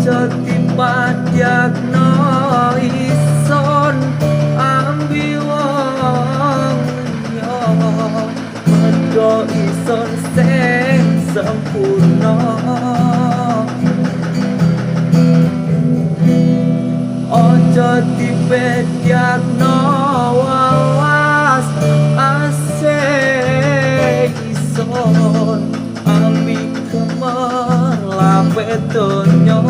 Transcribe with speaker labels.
Speaker 1: Ojo dipadakno ison ambi wong yo mergo ison sing sempurna. Ojo dibedakno wawas asih ison ambi kemelape donya.